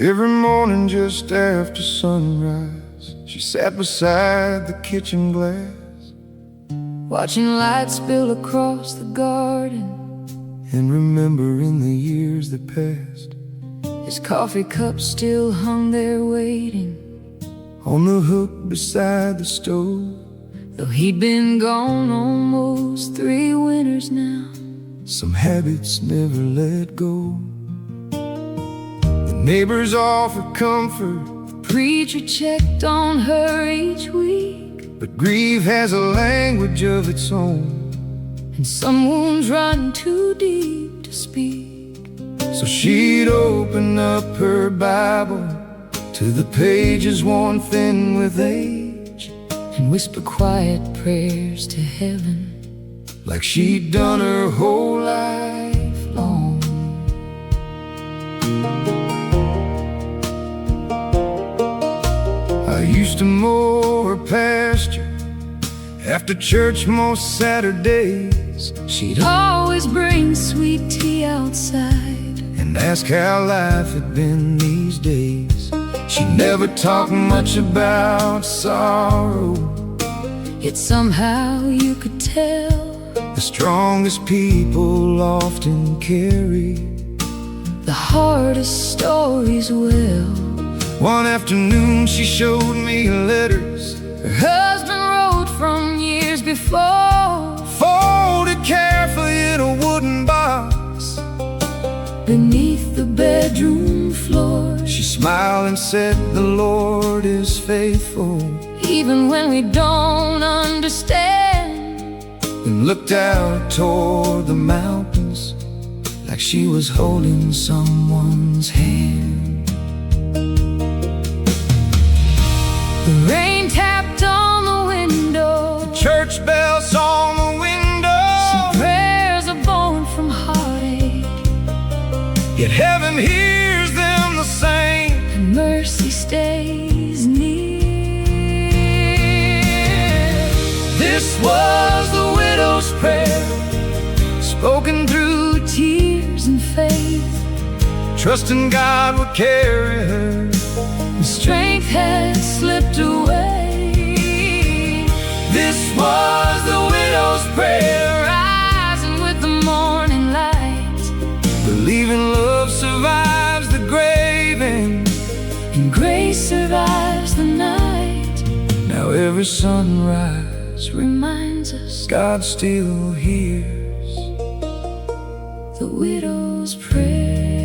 Every morning just after sunrise, she sat beside the kitchen glass, watching light spill across the garden and remembering the years that passed. His coffee cup still hung there waiting on the hook beside the stove. Though he'd been gone almost 3 winters now, some habits never let go. The neighbors offered comfort, the preacher checked on her each week, but grief has a language of its own, and some wounds run too deep to speak. So she'd open up her Bible to the pages worn thin with age, and whisper quiet prayers to heaven, like she'd done her whole life long. I used to mow her pasture after church most Saturdays. She'd always bring sweet tea outside and ask how life had been these days. She never talked much about sorrow, yet somehow you could tell the strongest people often carry the hardest stories well. One afternoon she showed me letters her husband wrote from years before, folded carefully in a wooden box beneath the bedroom floor. She smiled and said, "The Lord is faithful, even when we don't understand," and looked out toward the mountains like she was holding someone's hand. The rain tapped on the window, the church bells on the window. Some prayers are born from heartache, yet heaven hears them the same, and mercy stays near. This was the widow's prayer, spoken through tears and faith, trusting God would carry her. Strength had slipped away. This was the widow's prayer, rising with the morning light, believing love survives the grave and grace survives the night. Now every sunrise reminds us God still hears the widow's prayer.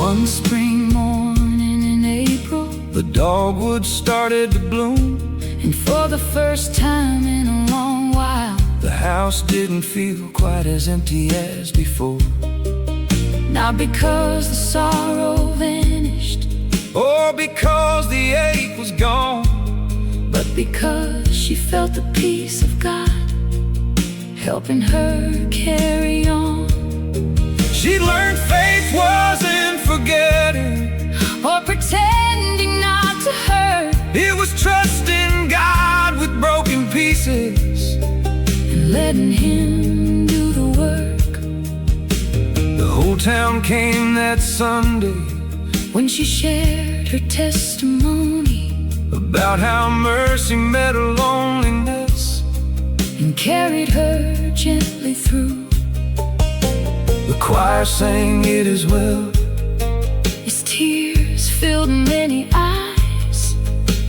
One spring morning in April, the dogwood started to bloom, and for the first time in a long while, the house didn't feel quite as empty as before. Not because the sorrow vanished, or because the ache was gone, but because she felt the peace of God helping her carry on. She learned faith wasn't forgetting or pretending not to hurt. It was trusting God with broken pieces and letting Him do the work. The whole town came that Sunday when she shared her testimony about how mercy met her loneliness and carried her gently through. The choir sang "It Is Well" as tears filled many eyes,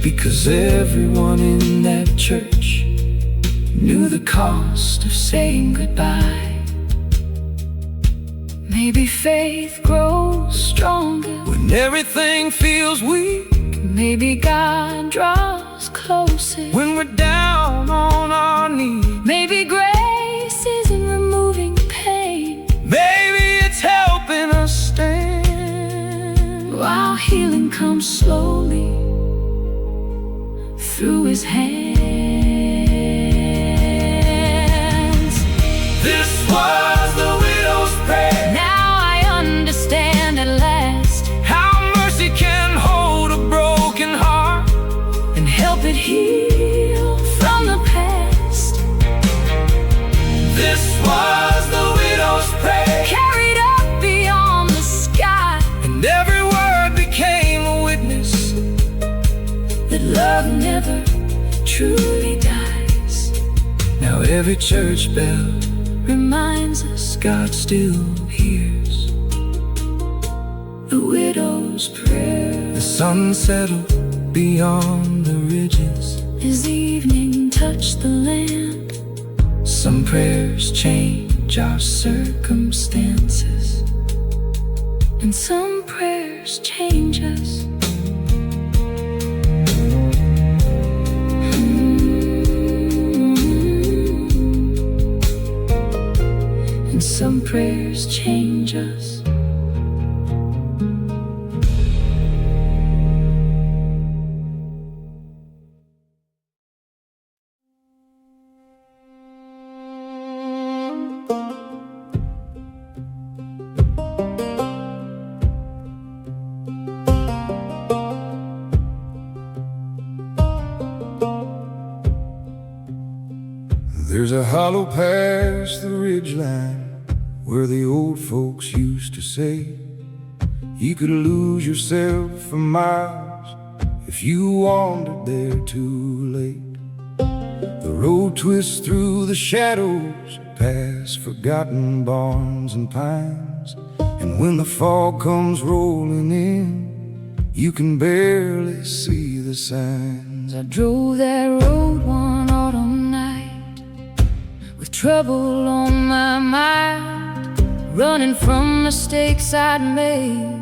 because everyone in that church knew the cost of saying goodbye. Maybe faith grows stronger when everything feels weak. Maybe God draws closer when we're down on our knees. Maybe grace isn't removing pain, maybe it's helping us stand while healing comes slowly through his hands. This was the widow's prayer. Now I understand at last How mercy can hold a broken heart and help it heal from the past. This was the widow's prayer, Carried up beyond the sky, and every word became a witness that love never truly dies. Now every church bell Reminds us God still hears. the widow's prayer. The sun settled beyond the ridges. As evening touched the land, Some prayers change our circumstances, and some prayers change us. And some prayers change us. There's a hollow past the ridgeline where the old folks used to say you could lose yourself for miles if you wandered there too late. The road twists through the shadows past forgotten barns and pines, and when the fog comes rolling in, you can barely see the signs. I drove that road one autumn night with trouble on my mind, running from mistakes I'd made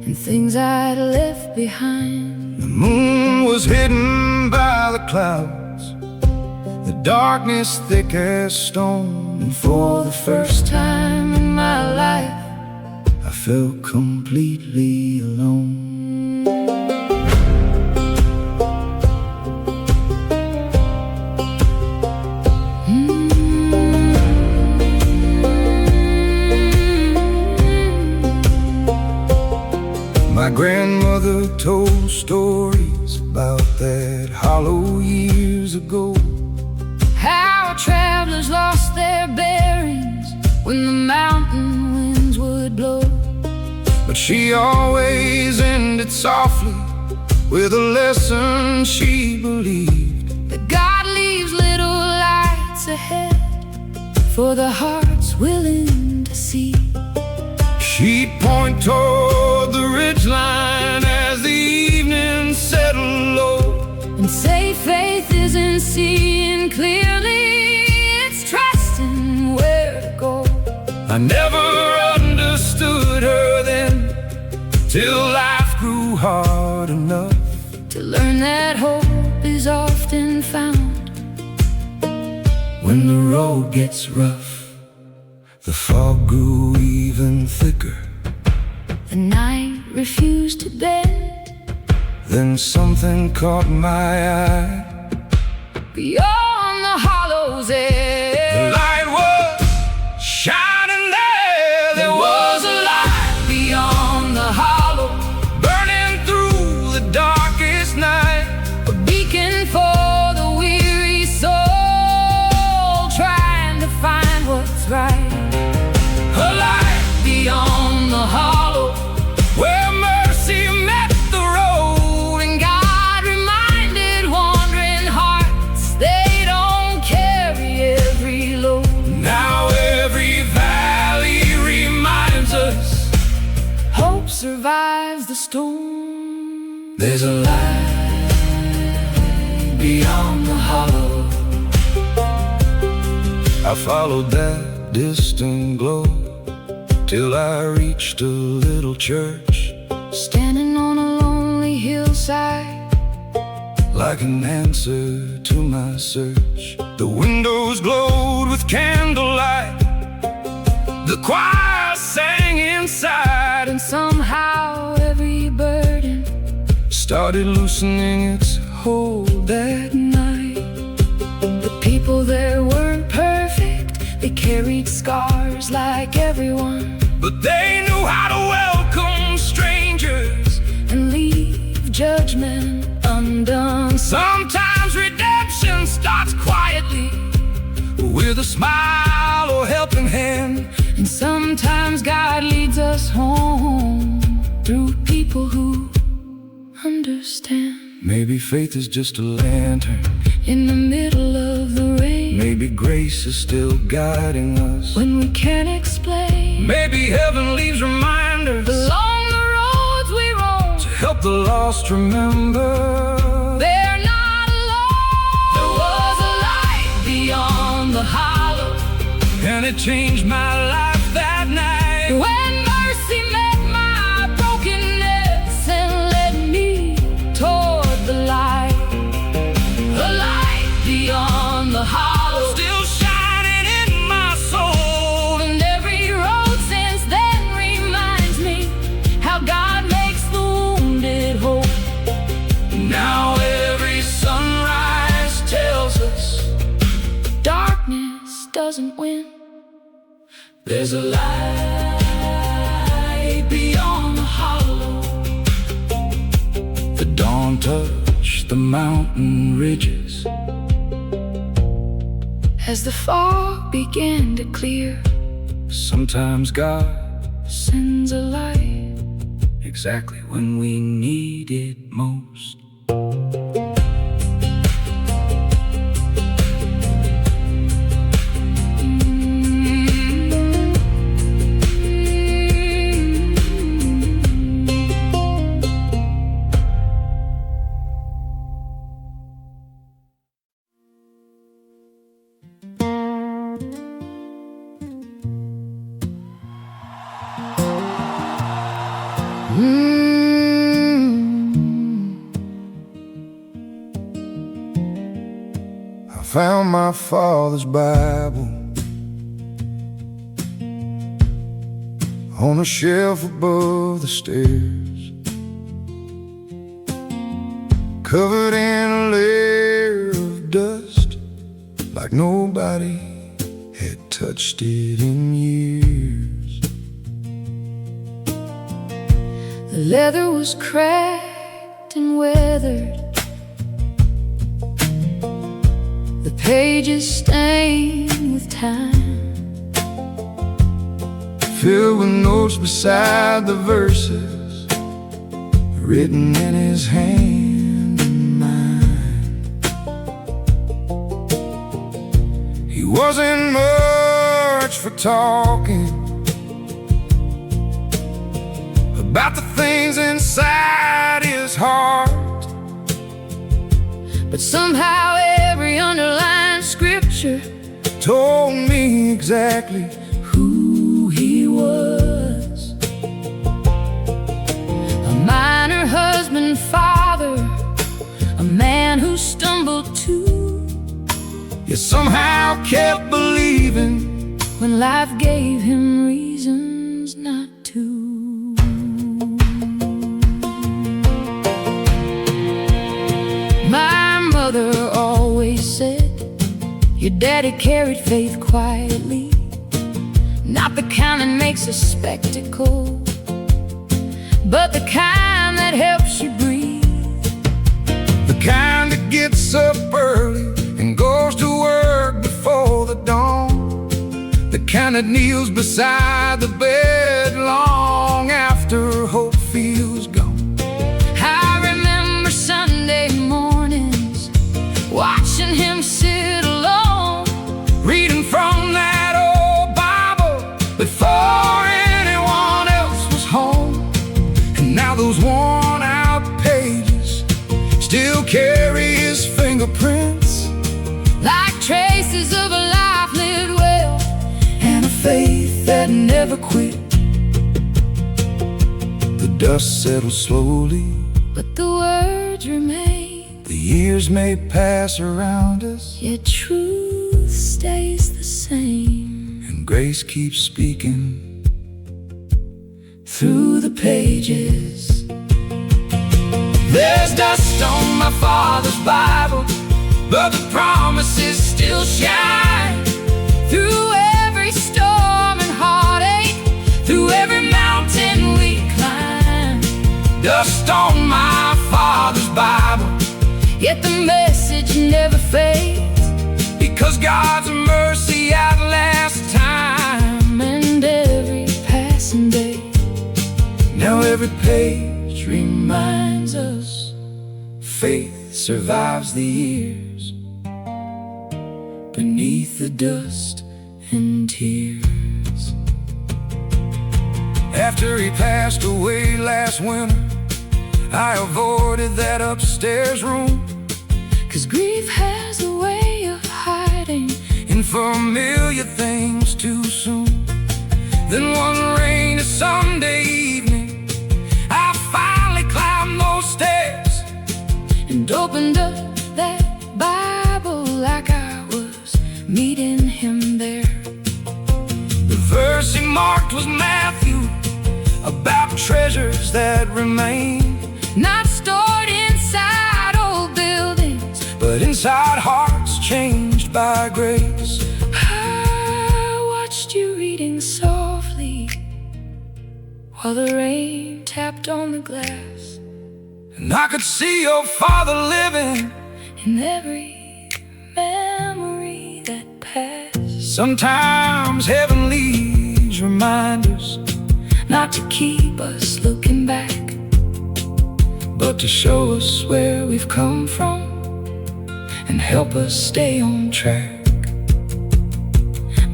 and things I'd left behind. The moon was hidden by the clouds, the darkness thick as stone, And for the first time in my life, I felt completely alone. My grandmother told stories about that hollow years ago, how travelers lost their bearings when the mountain winds would blow. but she always ended softly with a lesson she believed. That God leaves little lights ahead for the hearts willing to see. She'd point toward the ridgeline as the evening settled low, And say faith isn't seeing clearly, it's trusting where to go. I never understood her then, till life grew hard enough To learn that hope is often found when the road gets rough. The fog grew even thicker, the night refused to bend. then something caught my eye. Beyond the hollow's The edge, light was shining there. There was a light beyond the hollow, burning through the darkest night. a beacon for the weary soul trying to find what's right. A light Beyond the hollow, where mercy met the road, and God reminded wandering hearts they don't carry every load. now every valley reminds us Hope survives the storm. there's a light beyond the hollow. I followed that distant glow till I reached a little church, Standing on a lonely hillside, like an answer to my search. The windows glowed with candlelight, the choir sang inside, and somehow every burden started loosening its cold that night. The people there weren't perfect, they carried scars like everyone, but they knew how to welcome strangers and leave judgment undone. Sometimes redemption starts quietly, with a smile or helping hand. And sometimes God leads us home through people who understand. Maybe faith is just a lantern in the middle of the rain. Maybe grace is still guiding us when we can't explain. Maybe heaven leaves reminders along the roads we roam to help the lost remember they're not alone. There was a light beyond the hollow, and it changed my life that night. When mercy met my brokenness and led me toward the light. A light beyond the hollow, still shining in my soul. And every road since then reminds me how God makes the wounded whole. Now every sunrise tells us darkness doesn't win. There's a light beyond the hollow. The dawn touched the mountain ridges as the fog began to clear. Sometimes God sends a light exactly when we need it most. I found my father's Bible on a shelf above the stairs, covered in a layer of dust, like nobody had touched it in years. The leather was cracked and weathered, the pages stained with time, filled with notes beside the verses, written in his hand and mine. He wasn't much for talking about the things inside his heart, but somehow every underlined scripture told me exactly who he was. A minor husband, father, a man who stumbled too, yet somehow kept believing when life gave him reasons not to. My mother always said your daddy carried faith quietly, not the kind that makes a spectacle, but the kind that helps you breathe. The kind that gets up early and goes to work before the dawn. The kind that kneels beside the bed long after hope feels gone. I remember Sunday mornings watching him sit alone, reading from that old Bible before anyone else was home. And now those worn out pages still carry his fingerprints, like traces of a life lived well and a faith that never quit. The dust settles slowly, but the words remain. the years may pass around us, Yet truth stays the same, and grace keeps speaking through the pages. There's dust on my my father's Bible, but the promises still shine. Through every storm and heartache, through every mountain we climb, Dust on my father's Bible, yet the message never fades, because God's mercy outlasts time. and every passing day, Now every page reminds reminds us faith survives the years beneath the dust and tears. After he passed away last winter, I avoided that upstairs room, 'cause grief has a way of hiding in familiar things too soon. Then one rainy Sunday evening, I finally climbed those stairs and opened up that Bible like I was meeting him there. The verse he marked was Matthew, about treasures that remain, Not stored inside old buildings, but inside hearts changed by grace. I watched you reading softly while the rain tapped on the glass, And I could see your father living in every memory that passed. Sometimes heaven leaves reminders, Not to keep us looking back, but to show us where we've come from and help us stay on track.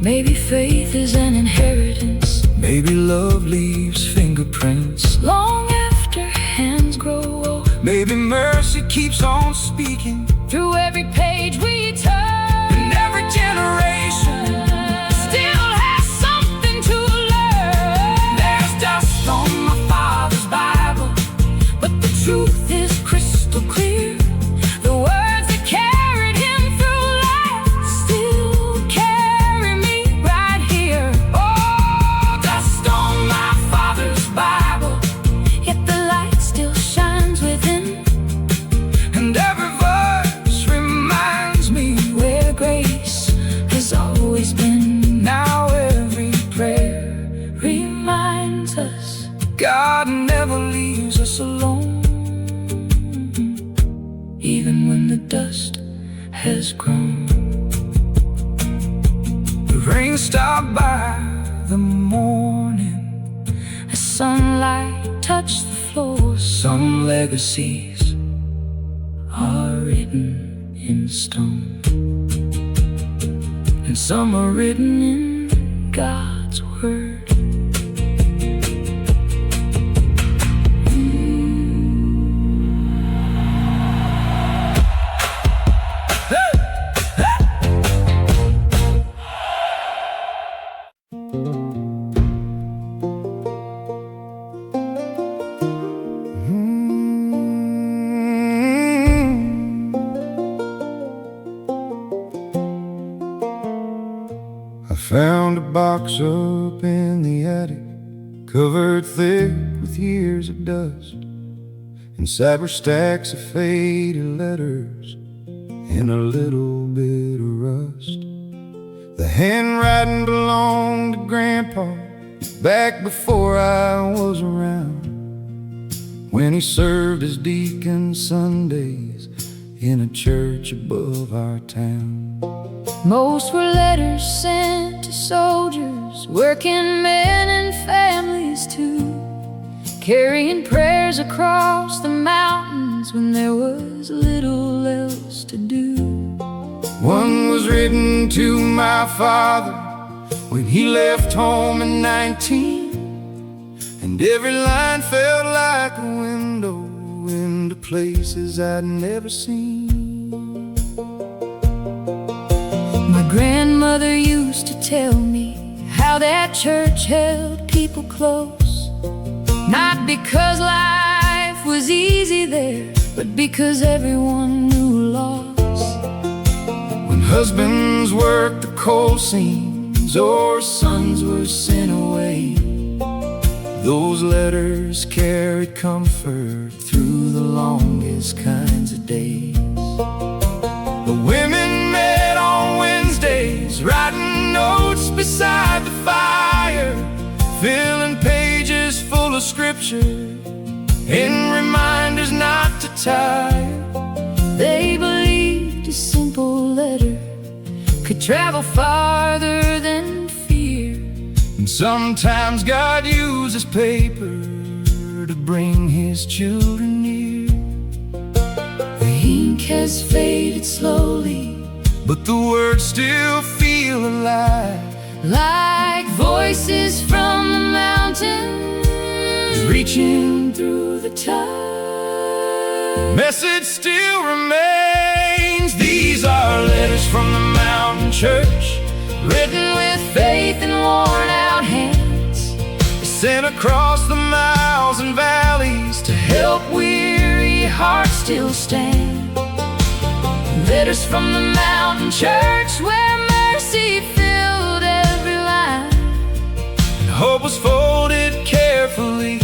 maybe faith is an inheritance, Maybe love leaves fingerprints, long after hands grow old. maybe mercy keeps on speaking Through every page we turn, in every generation. still has something to learn. There's dust on my father's Bible, But the truth is crystal clear. The words that carried him through life still carry me right here. oh, dust on my father's Bible, Yet the light still shines within, and every verse reminds me where grace has always been. now every prayer. Reminds us God never leaves us alone, even when the dust has grown. the rain stopped by the morning. As sunlight touched the floor, Some legacies are written in stone, and some are written in God's word. I found a box up in the attic, covered thick with years of dust. Inside were stacks of faded letters and a little bit of rust. The handwriting belonged to Grandpa back before I was around, when he served as deacon Sundays in a church above our town. Most were letters sent to soldiers, working men and families too, carrying prayers across the mountains when there was little else to do. One was written to my father when he left home in 19, and every line felt like a window into places I'd never seen. My grandmother used to tell me how that church held people close, not because life was easy there, but because everyone knew loss. When husbands worked the coal seams or sons were sent away, those letters carried comfort through the longest kinds of days. tired. They believed a simple letter could travel farther than fear. And sometimes God uses paper to bring His children near. The ink has faded slowly, but the words still feel alive, like voices from the mountains reaching through the tide. Message still remains. These are letters from the mountain church, written with faith and worn out hands, sent across the miles and valleys to help weary hearts still stand. Letters from the mountain church, where mercy filled every line, and hope was folded carefully,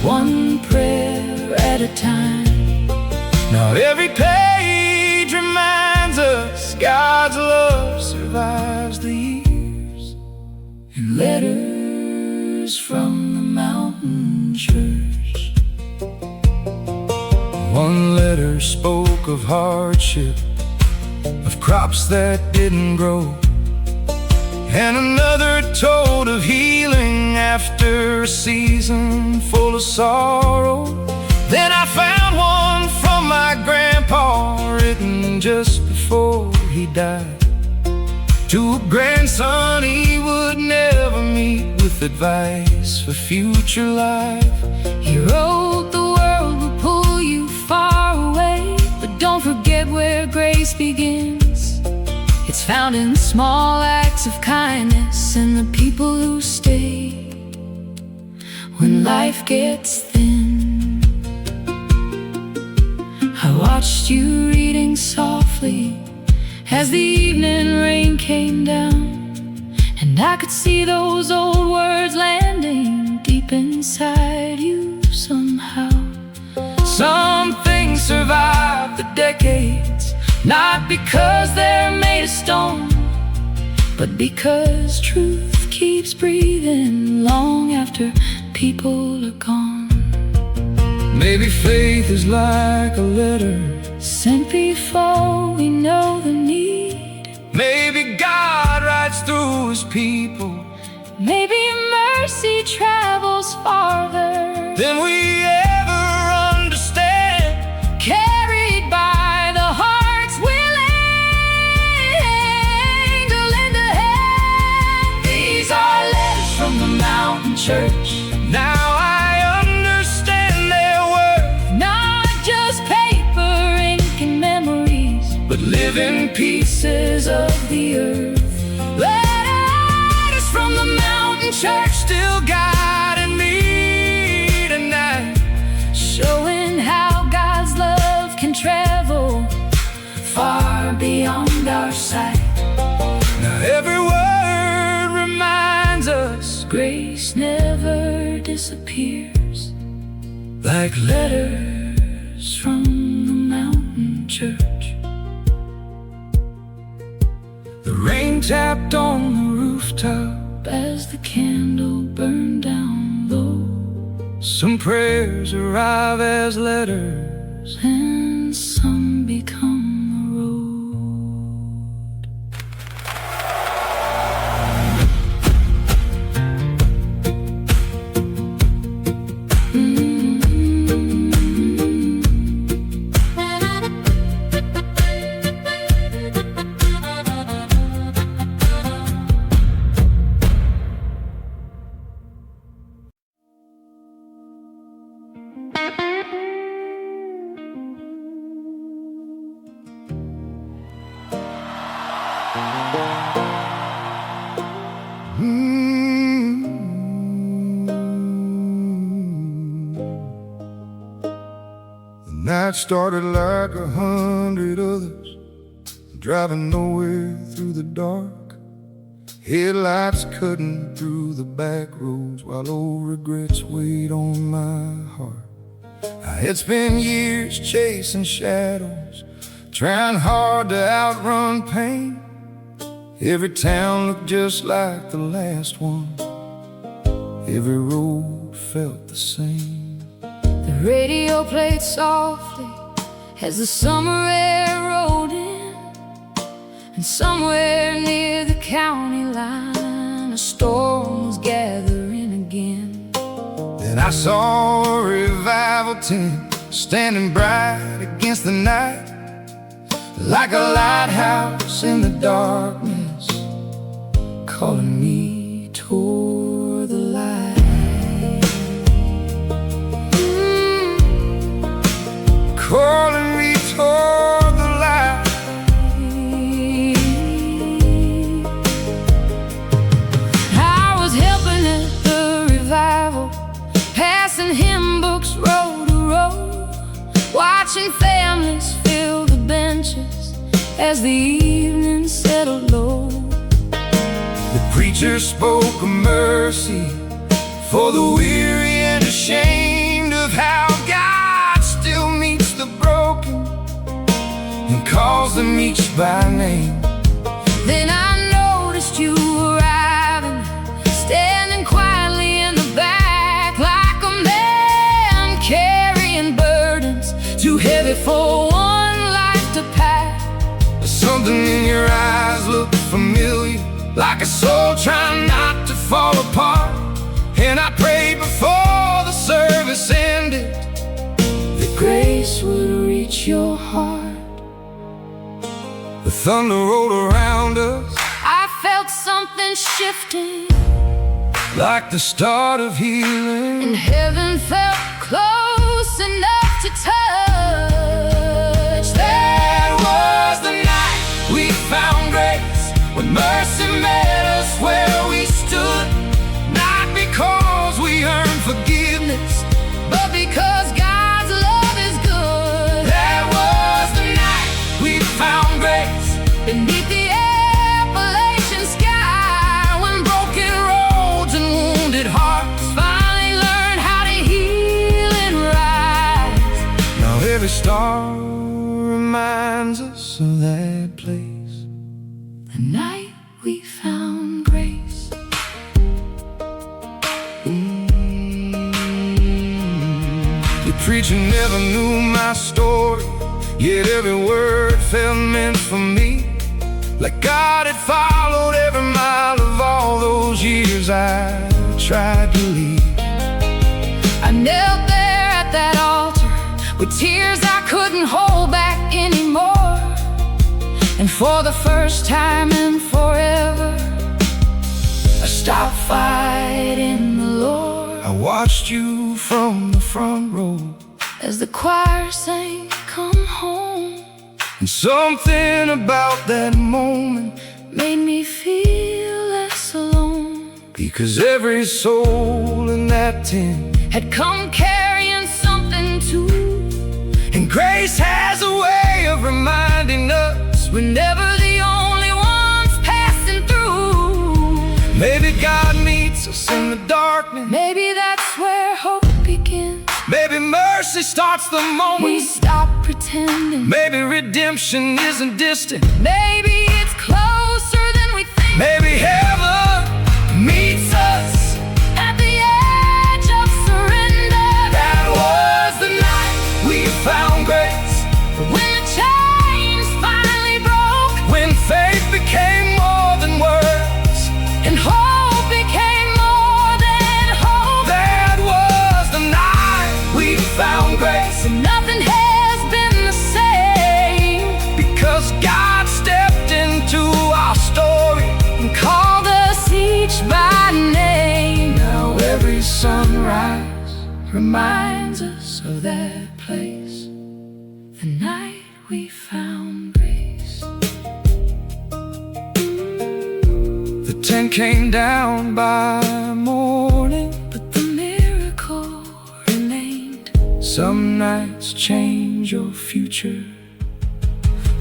one prayer at a time. Now every page reminds us God's love survives the years. And letters from the mountain church. One letter spoke of hardship, of crops that didn't grow, and another told of healing after a season full of sorrow. Then I found one from my grandpa, written just before he died, to a grandson he would never meet, with advice for future life. He wrote, the world will pull you far away, but don't forget where grace begins. It's found in small acts of kindness and the people who stay when life gets thin. I watched you reading softly as the evening rain came down, and I could see those old words landing deep inside you somehow. Some things survive the decades, not because they're made of stone, but because truth keeps breathing long after people are gone. Maybe faith is like a letter sent before we know the need. Maybe God writes through His people. Maybe mercy travels farther than we ever understand, carried by the hearts willing to lend a hand. These are letters from the mountain church. Now I understand their worth, not just paper, ink, and memories, but living pieces of the earth. Letters from the mountain church, Still guiding me tonight, showing how God's love can travel far beyond our sight. Now every word reminds us grace never disappears, like letters from the mountain church. The rain tapped on the rooftop as the candle burned down low. Some prayers arrive as letters, and some become a road. The night started like 100 others, driving nowhere through the dark. Headlights cutting through the back roads, while old regrets weighed on my heart. I had spent years chasing shadows, trying hard to outrun pain. Every town looked just like the last one, every road felt the same. The radio played softly as the summer air rolled in, and somewhere near the county line a storm was gathering again. Then I saw a revival tent standing bright against the night, like a lighthouse in the darkness, calling me toward the light. Calling me toward the light. I was helping at the revival, passing hymn books row to row, watching families fill the benches as the evening settled low. The preacher spoke of mercy for the weary and ashamed, of how God still meets the broken and calls them each by name. Then I noticed you arriving, standing quietly in the back, like a man carrying burdens too heavy for one life to pack. Something in your eyes looked familiar, like a soul trying not to fall apart. And I prayed before the service ended that grace would reach your heart. The thunder rolled around us, I felt something shifting, like the start of healing. and heaven felt close enough to touch. That was the night we found grace, when mercy met us where we stood, not because we earned forgiveness, But because God's love is good. that was the night we found grace. Beneath the Appalachian sky, when broken roads and wounded hearts finally learned how to heal and rise. Now every star reminds us of that place, The night we found grace. The preacher never knew my story, yet every word felt meant for me, like God had followed every mile of all those years I tried to leave. I knelt there at that altar with tears I couldn't hold back anymore, and for the first time in forever I stopped fighting the Lord. I watched you from the front row As the choir sang, "Come home," and something about that moment, made me feel less alone. because every soul in that tent Had come carrying something too, and grace has a way of reminding us we're never the only ones passing through. maybe God meets us in the darkness. Maybe that's where hope begins. Maybe mercy starts the We moment. stop pretending. Maybe redemption isn't distant. Maybe it's closer than we think. Maybe heaven meets us. At the edge of surrender, That was the night we found grace, when the chains finally broke, when faith became more than words, and hope became more than hope. that was the night we found grace, And nothing has been the same, because God stepped into our story. and called us each by name. Now every sunrise Reminds us of that place, the night we found grace. the tent came down by morning. But the miracle remained. Some nights change your future.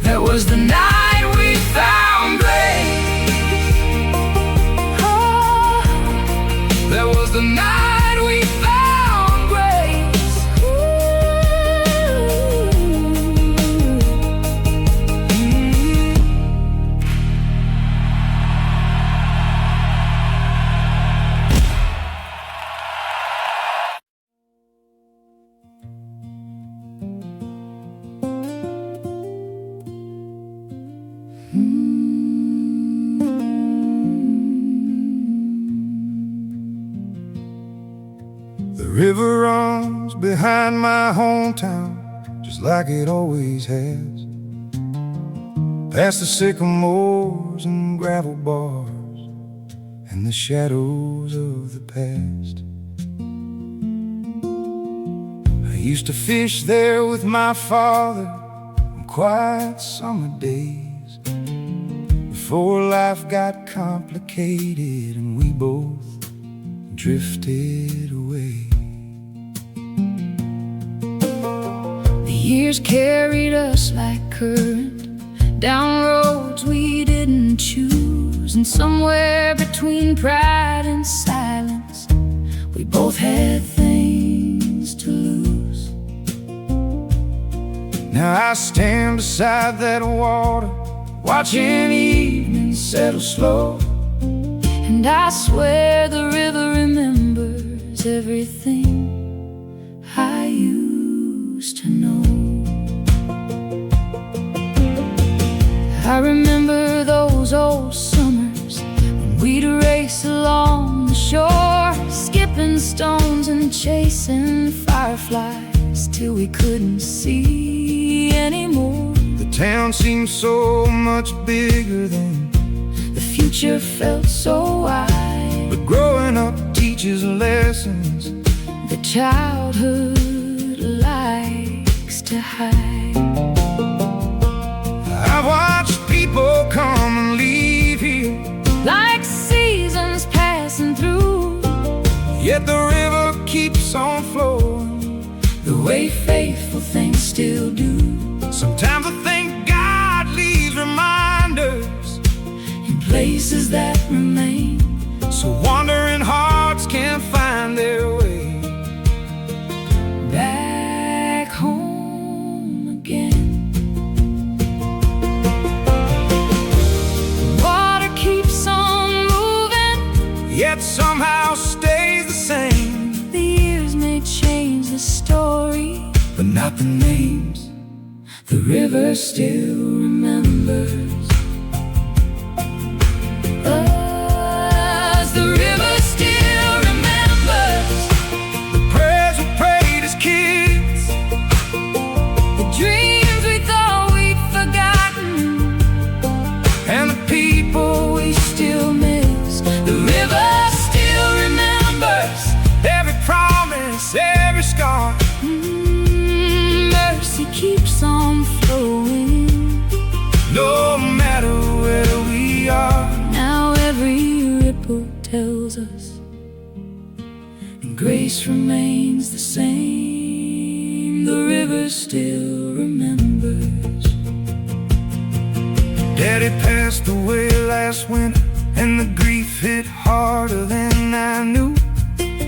That was the night we found grace. Oh, That was the night we found grace. behind my hometown, just like it always has. Past the sycamores and gravel bars and the shadows of the past. I used to fish there with my father on quiet summer days, before life got complicated and we both drifted away. The years carried us like current down roads we didn't choose, and somewhere between pride and silence we both had things to lose. Now I stand beside that water, watching evenings settle slow, and I swear the river remembers everything I used to know. I remember those old summers when we'd race along the shore, skipping stones and chasing fireflies till we couldn't see anymore. The town seemed so much bigger then, the future felt so wide, but growing up teaches lessons that childhood likes to hide. I watched people come and leave here like seasons passing through, yet the river keeps on flowing the way faithful things still do. Sometimes I think God leaves reminders in places that remain, so wandering hearts can find their way back home again. The water keeps on moving, yet somehow stays the same. The years may change the story, but not the names. The river still remembers us. The river still remembers the prayers we prayed as kids, the dreams we thought we'd forgotten, and the people we still miss. The river still remembers every promise, every scar. Mercy keeps on flowing, no matter where we are. Now every ripple tells us, and grace remains the same. The river still remembers. Daddy passed away last winter, and the grief hit harder than I knew.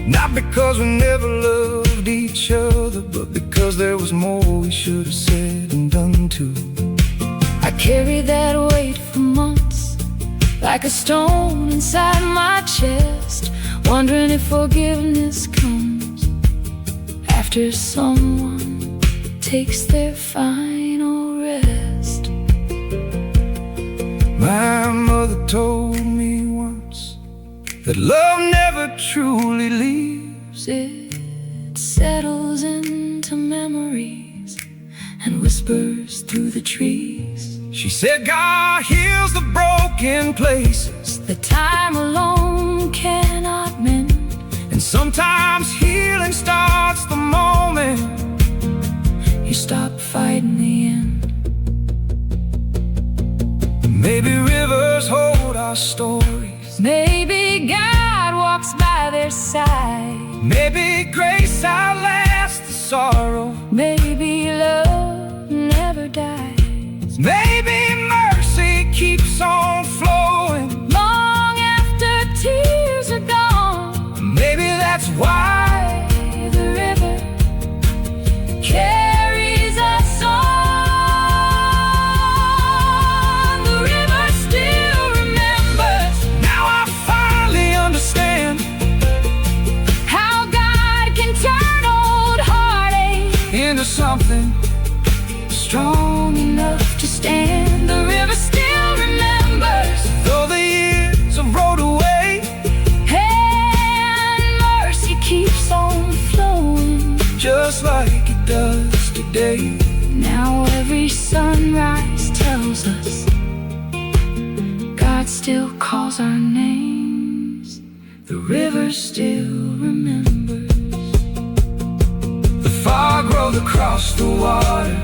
Not because we never loved each other, but because there was more we should have said and done too. I carried that weight for months, like a stone inside my chest, wondering if forgiveness comes after someone takes their final rest. My mother told me once that love never truly leaves. It settles into memories and whispers through the trees. She said God heals the broken places that time alone cannot mend, and sometimes healing starts the moment you stop fighting the end. Maybe rivers hold our stories, maybe God walks by their side, maybe grace outlasts the sorrow, maybe love never dies, maybe mercy keeps on flowing long after tears are gone. Maybe that's why the river carries us on. The river still remembers. Now I finally understand how God can turn old heartache into something strong enough to stand. The river still remembers, though the years have rolled away, and mercy keeps on flowing just day. Now every sunrise tells us God still calls our names. The river still remembers. The fog rolled across the water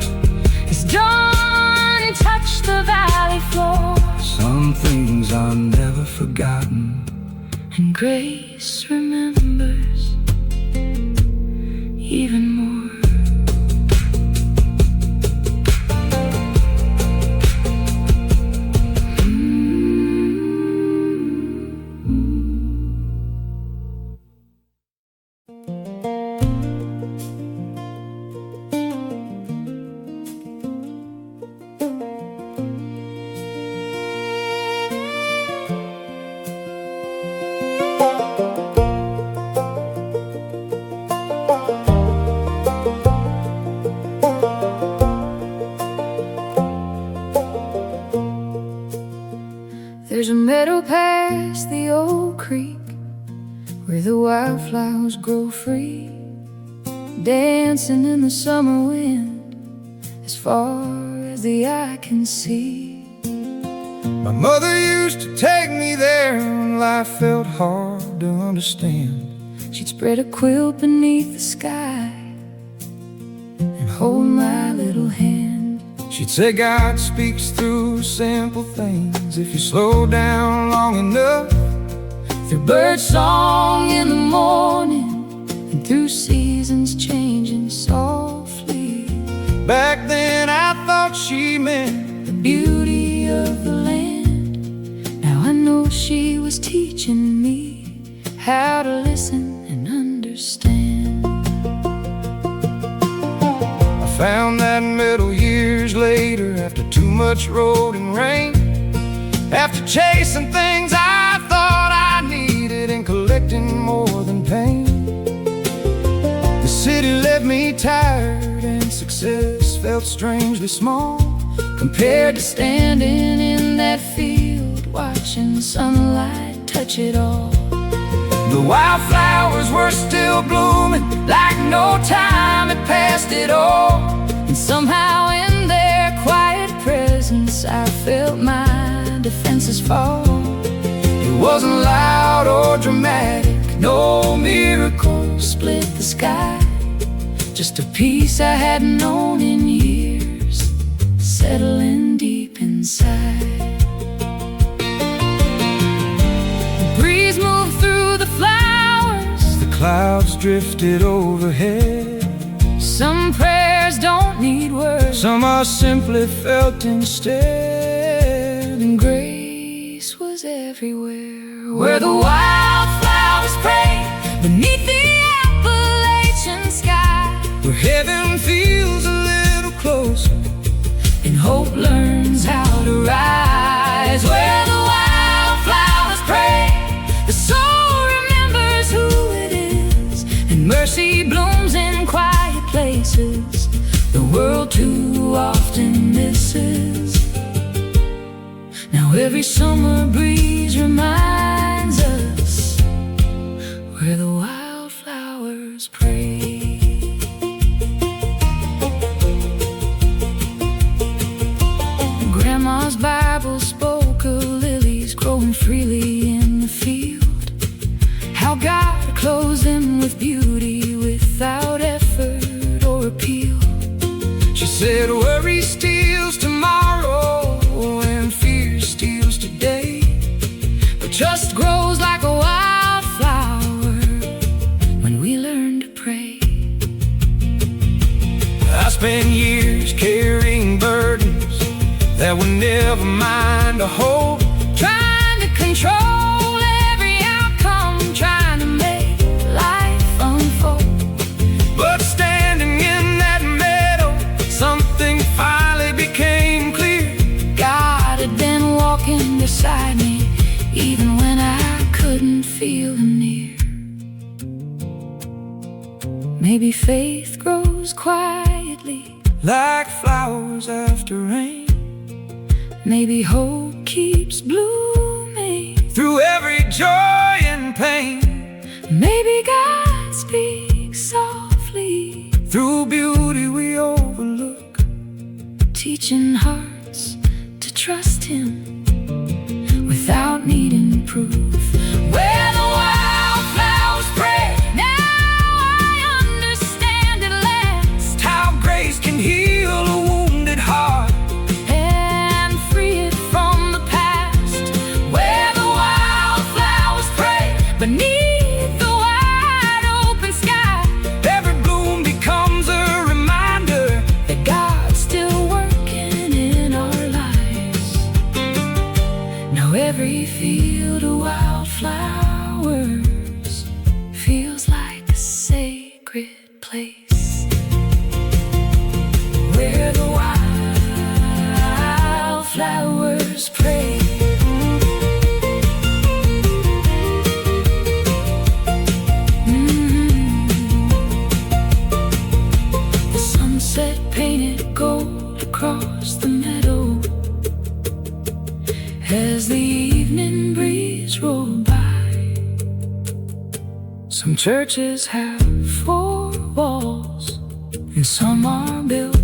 As dawn touched the valley floor, some things are never forgotten, and grace remembers even more. There's a meadow past the old creek where the wildflowers grow free, dancing in the summer wind as far as the eye can see. My mother used to take me there when life felt hard to understand. She'd spread a quilt beneath the sky and hold my little hand. She'd say God speaks through simple things if you slow down long enough. Through bird song in the morning and through seasons changing softly. Back then I thought she meant The beauty of the land. Now I know she was teaching me how to listen and understand. I found that meadow years later, after too much road and rain, after chasing things I thought I needed and collecting more than pain. The city left me tired and success felt strangely small Compared to standing in that field, watching sunlight touch it all. The wildflowers were still blooming like no time had passed at all. And somehow in their quiet presence I felt my defenses fall. It wasn't loud or dramatic, no miracle Split the sky, just a peace I hadn't known in years, settling deep inside. The breeze moved through the flowers, The clouds drifted overhead. some prayers don't need words, Some are simply felt instead. and grace was everywhere. Where the wildflowers prayed beneath the Appalachian sky, Where heaven feels a little closer and hope learns how to rise. Where the wildflowers pray, the soul remembers who it is, and mercy blooms in quiet places the world too often misses. Now every summer breeze reminds us where the wildflowers pray. Grandma's Bible spoke of lilies growing freely in the field, how God clothes them with beauty without effort or appeal. She said worry steals tomorrow and fear steals today, But trust grows like a wildflower when we learn to pray. I spent years carrying burdens that were never mine to hold, Trying to control every outcome, trying to make life unfold. but standing in that meadow, something finally became clear. God had been walking beside me even when I couldn't feel him near. Maybe faith grows quietly, Like flowers after rain, maybe hope keeps blooming, through every joy and pain, maybe God speaks softly through beauty we overlook. teaching hearts to trust Him without needing proof. Where the wildflowers pray, now I understand at last how grace can heal a wounded heart and free it from the past. Where the wildflowers pray beneath the wide open sky, every bloom becomes a reminder that God's still working in our lives. Now every field of wildflowers feels like a sacred place, where the wildflowers pray. The sunset painted gold across the meadow as the evening breeze rolled by. Some churches have 4 walls and some are built